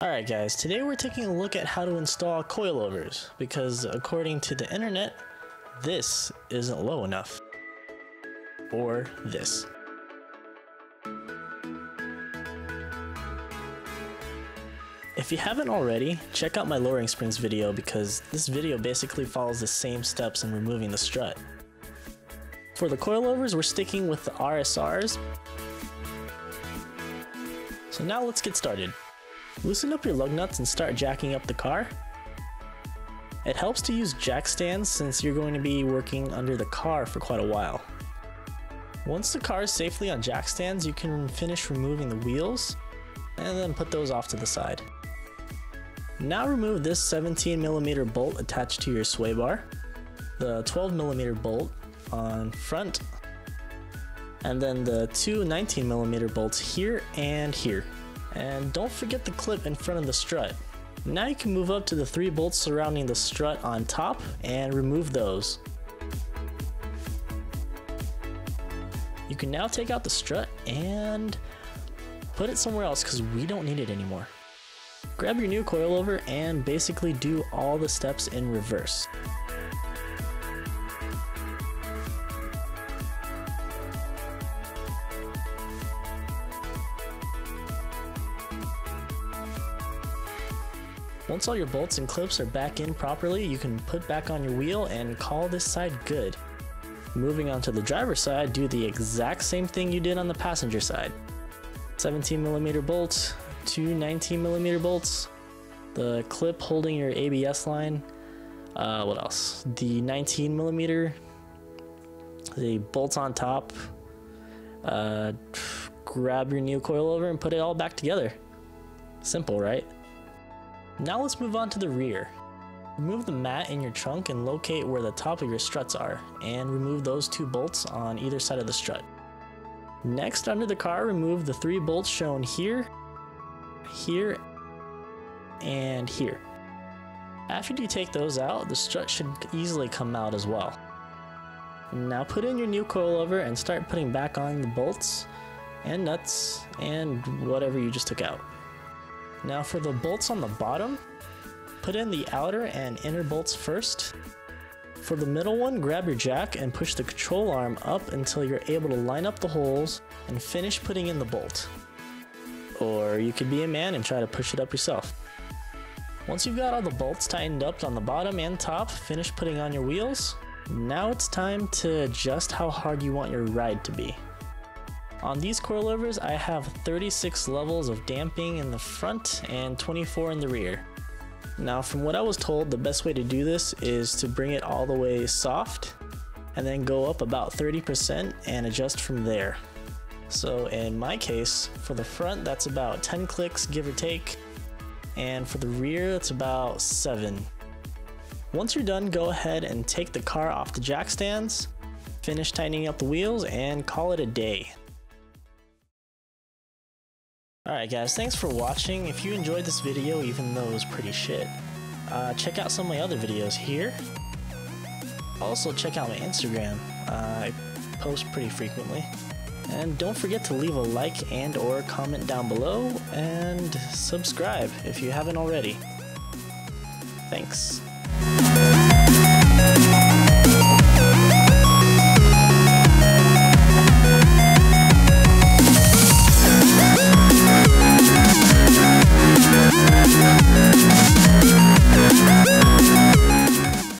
Alright guys, today we're taking a look at how to install coilovers, because according to the internet, this isn't low enough. Or this. If you haven't already, check out my lowering springs video because this video basically follows the same steps in removing the strut. For the coilovers, we're sticking with the RSRs. So now let's get started. Loosen up your lug nuts and start jacking up the car. It helps to use jack stands since you're going to be working under the car for quite a while. Once the car is safely on jack stands, you can finish removing the wheels and then put those off to the side. Now remove this 17mm bolt attached to your sway bar, the 12mm bolt on front, and then the two 19mm bolts here and here. And don't forget the clip in front of the strut. Now you can move up to the 3 bolts surrounding the strut on top and remove those. You can now take out the strut and put it somewhere else because we don't need it anymore. Grab your new coilover and basically do all the steps in reverse. Once all your bolts and clips are back in properly, you can put back on your wheel and call this side good. Moving on to the driver's side, do the exact same thing you did on the passenger side. 17mm bolt, two 19mm bolts, the clip holding your ABS line, what else? The 19mm, the bolts on top, grab your new coilover and put it all back together. Simple, right? Now let's move on to the rear. Remove the mat in your trunk and locate where the top of your struts are, and remove those 2 bolts on either side of the strut. Next, under the car, remove the 3 bolts shown here, here, and here. After you take those out, the strut should easily come out as well. Now put in your new coilover and start putting back on the bolts and nuts and whatever you just took out. Now for the bolts on the bottom, put in the outer and inner bolts first. For the middle one, grab your jack and push the control arm up until you're able to line up the holes and finish putting in the bolt. Or you could be a man and try to push it up yourself. Once you've got all the bolts tightened up on the bottom and top, finish putting on your wheels. Now it's time to adjust how hard you want your ride to be. On these coilovers, I have 36 levels of damping in the front and 24 in the rear. Now from what I was told, the best way to do this is to bring it all the way soft and then go up about 30% and adjust from there. So in my case, for the front that's about 10 clicks give or take, and for the rear it's about 7. Once you're done, go ahead and take the car off the jack stands, finish tightening up the wheels, and call it a day. Alright guys, thanks for watching. If you enjoyed this video, even though it was pretty shit, check out some of my other videos here. Also check out my Instagram, I post pretty frequently. And don't forget to leave a like and or comment down below, and subscribe if you haven't already. Thanks.